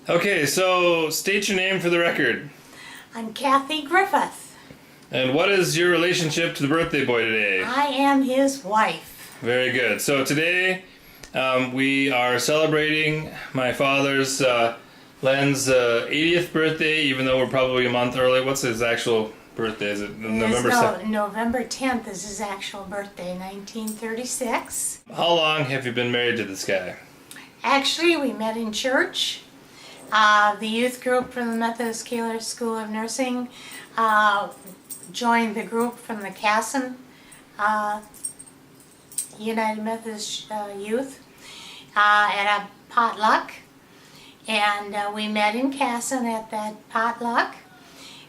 Okay, so state your name for the record. I'm Kathy Griffith. And what is your relationship to the birthday boy today? I am his wife. Very good. So today we are celebrating my father's, Len's 80th birthday, even though we're probably a month early. What's his actual birthday? Is it November 7th? November 10th is his actual birthday, 1936. How long have you been married to this guy? Actually, we met in church. The youth group from the Methodist Keeler School of Nursing joined the group from the Casson United Methodist Youth at a potluck. And we met in Casson at that potluck.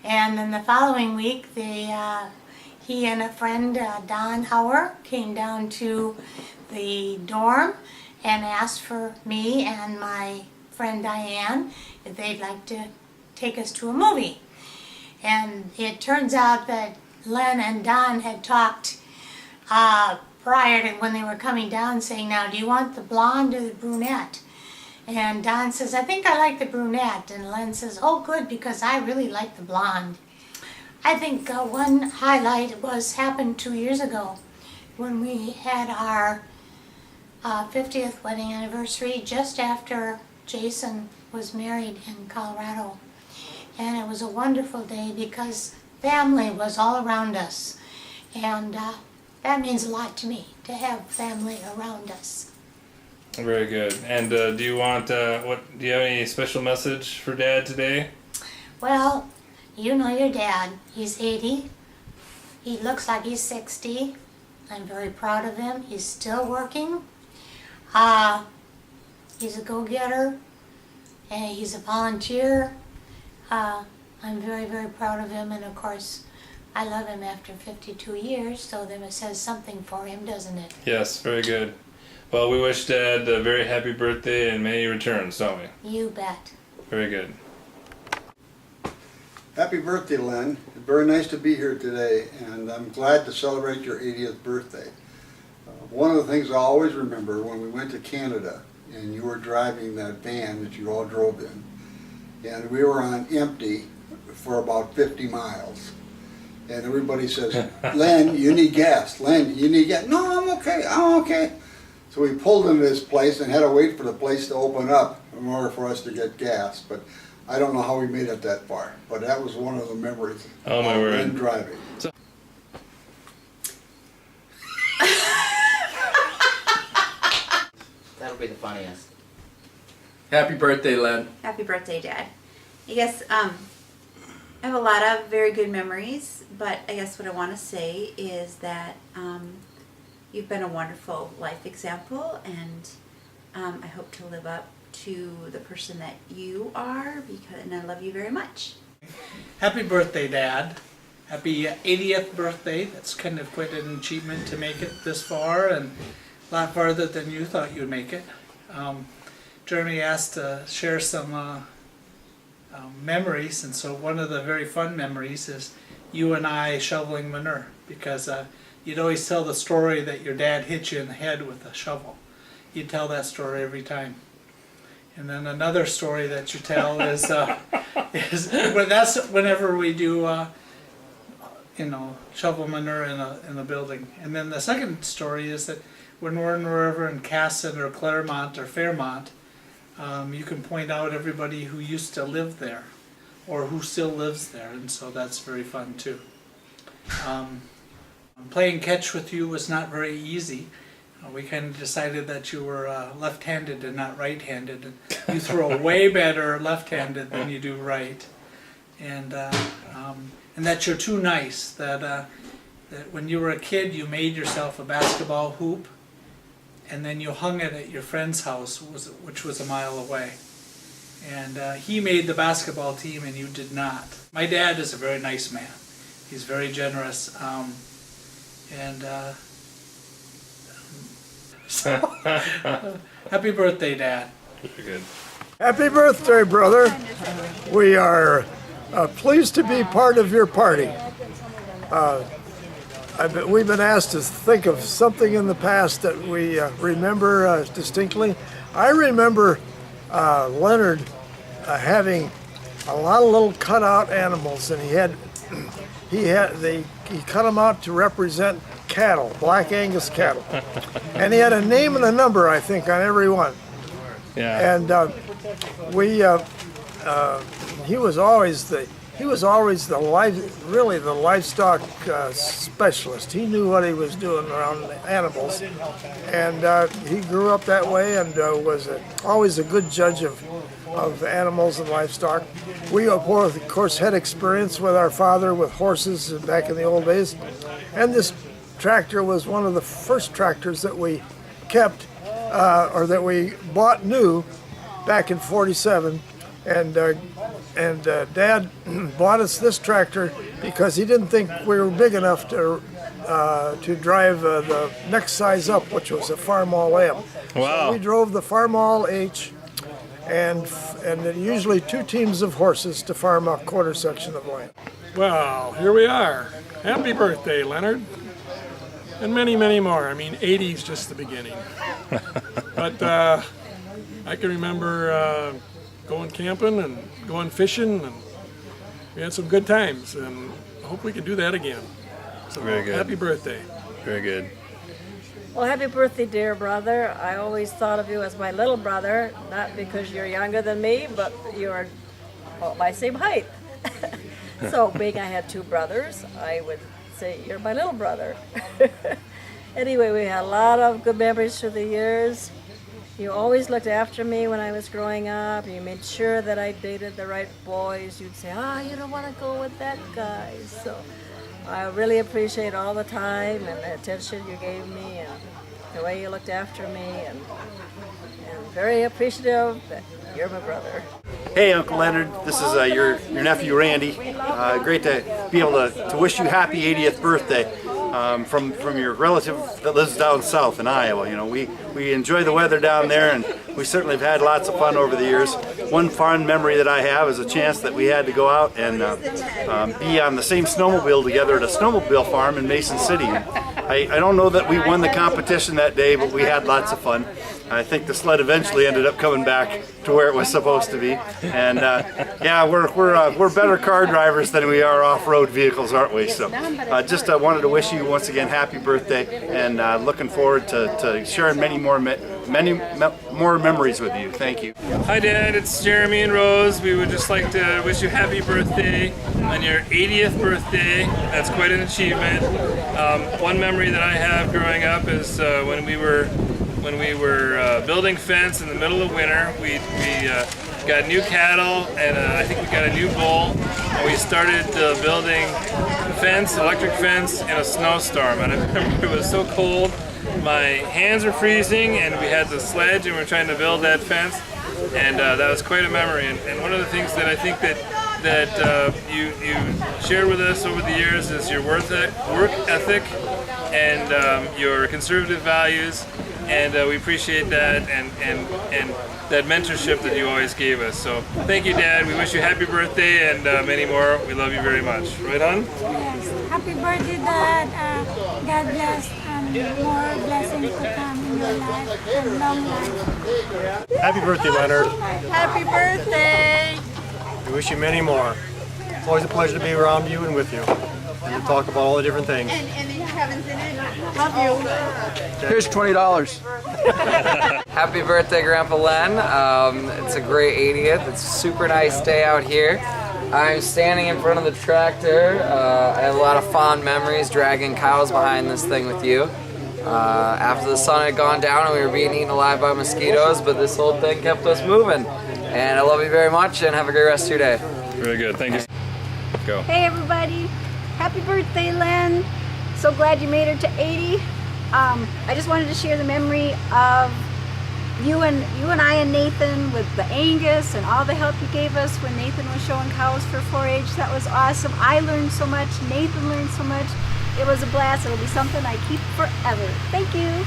And then the following week, he and a friend, Don Hauer, came down to the dorm and asked for me and my friend Diane if they'd like to take us to a movie. And it turns out that Len and Don had talked prior to when they were coming down, saying, now, do you want the blonde or the brunette? And Don says, I think I like the brunette. And Len says, oh, good, because I really like the blonde. I think one highlight happened 2 years ago when we had our 50th wedding anniversary just after Jason was married in Colorado. And it was a wonderful day because family was all around us. And that means a lot to me, to have family around us. Very good. And do you want, do you have any special message for Dad today? Well, you know your dad. He's 80. He looks like he's 60. I'm very proud of him. He's still working. He's a go-getter, and he's a volunteer. I'm very, very proud of him, and of course, I love him after 52 years, so that says something for him, doesn't it? Yes, very good. Well, we wish Dad a very happy birthday and many returns, don't we? You bet. Very good. Happy birthday, Len. It's very nice to be here today, and I'm glad to celebrate your 80th birthday. One of the things I always remember when we went to Canada and you were driving that van that you all drove in, and we were on empty for about 50 miles. And everybody says, Len, you need gas. Len, you need gas. No, I'm okay. I'm okay. So we pulled into this place and had to wait for the place to open up in order for us to get gas. But I don't know how we made it that far. But that was one of the memories Oh, my word. in driving. So That'll be the funniest. Happy birthday, Len. Happy birthday, Dad. I guess I have a lot of very good memories, but I guess what I want to say is that you've been a wonderful life example, and I hope to live up to the person that you are, and I love you very much. Happy birthday, Dad. Happy 80th birthday. That's kind of quite an achievement to make it this far, and a lot farther than you thought you'd make it. Jeremy asked to share some memories, and so one of the very fun memories is you and I shoveling manure, because you'd always tell the story that your dad hit you in the head with a shovel. You'd tell that story every time. And then another story that you tell is that's whenever we do shovel manure in a building. And then the second story is that when we're in Casson or Claremont or Fairmont, you can point out everybody who used to live there or who still lives there, and so that's very fun too. Playing catch with you was not very easy. We kind of decided that you were left-handed and not right-handed, and you throw way better left-handed than you do right, and that you're too nice. That when you were a kid, you made yourself a basketball hoop, and then you hung it at your friend's house, which was a mile away. And he made the basketball team, and you did not. My dad is a very nice man. He's very generous, so, happy birthday, Dad. very good. Happy birthday, brother. We are pleased to be part of your party. We've been asked to think of something in the past that we remember distinctly. I remember Leonard having a lot of little cutout animals, and he cut them out to represent cattle, Black Angus cattle, and he had a name and a number, I think, on every one. Yeah. And he was always the livestock specialist. He knew what he was doing around animals, and he grew up that way and was always a good judge of animals and livestock. We, of course, had experience with our father with horses back in the old days, and this tractor was one of the first tractors that we kept, or that we bought new back in '47, and Dad bought us this tractor because he didn't think we were big enough to drive the next size up, which was a Farmall M. Wow. So we drove the Farmall H, and usually 2 teams of horses to farm a quarter section of land. Well, here we are. Happy birthday, Leonard. And many, many more. I mean, 80's just the beginning. But I can remember going camping and going fishing, and we had some good times, and I hope we can do that again. So Very good. Happy birthday. Very good. Well, happy birthday, dear brother. I always thought of you as my little brother, not because you're younger than me, but you're my same height. So, being I had 2 brothers, I would say you're my little brother. Anyway, we had a lot of good memories through the years. You always looked after me when I was growing up. You made sure that I dated the right boys. You'd say, you don't want to go with that guy. So I really appreciate all the time and the attention you gave me and the way you looked after me. And very appreciative that you're my brother. Hey, Uncle Leonard, this is your nephew Randy. Great to be able to wish you happy 80th birthday from your relative that lives down south in Iowa. You know, we enjoy the weather down there, and we certainly have had lots of fun over the years. One fond memory that I have is a chance that we had to go out and be on the same snowmobile together at a snowmobile farm in Mason City. I don't know that we won the competition that day, but we had lots of fun. I think the sled eventually ended up coming back to where it was supposed to be, and yeah, we're better car drivers than we are off-road vehicles, aren't we? So, just wanted to wish you once again happy birthday, and looking forward to sharing many more memories with you. Thank you. Hi, Dad. It's Jeremy and Rose. We would just like to wish you happy birthday on your 80th birthday. That's quite an achievement. One memory that I have growing up is when we were building fence in the middle of winter. We got new cattle, and I think we got a new bull, and we started building fence, electric fence, in a snowstorm. And I remember it was so cold, my hands were freezing, and we had the sledge, and we were trying to build that fence, and that was quite a memory. And one of the things that I think that you shared with us over the years is your work ethic and your conservative values. And we appreciate that and that mentorship that you always gave us. So thank you, Dad. We wish you happy birthday and many more. We love you very much. Right on? Yes. Happy birthday, Dad. God bless and more blessings to come in your life and long life. Happy birthday, Leonard. Happy birthday! We wish you many more. It's always a pleasure to be around you and with you and to talk about all the different things. Love you. Here's $20. Happy birthday, Grandpa Len. It's a great 80th. It's a super nice day out here. I'm standing in front of the tractor. I have a lot of fond memories dragging cows behind this thing with you. After the sun had gone down and we were being eaten alive by mosquitoes, but this whole thing kept us moving. And I love you very much, and have a great rest of your day. Very good. Thank you. Go. Hey, everybody. Happy birthday, Len. So glad you made it to 80. I just wanted to share the memory of you and I and Nathan with the Angus and all the help you gave us when Nathan was showing cows for 4-H. That was awesome. I learned so much. Nathan learned so much. It was a blast. It'll be something I keep forever. Thank you.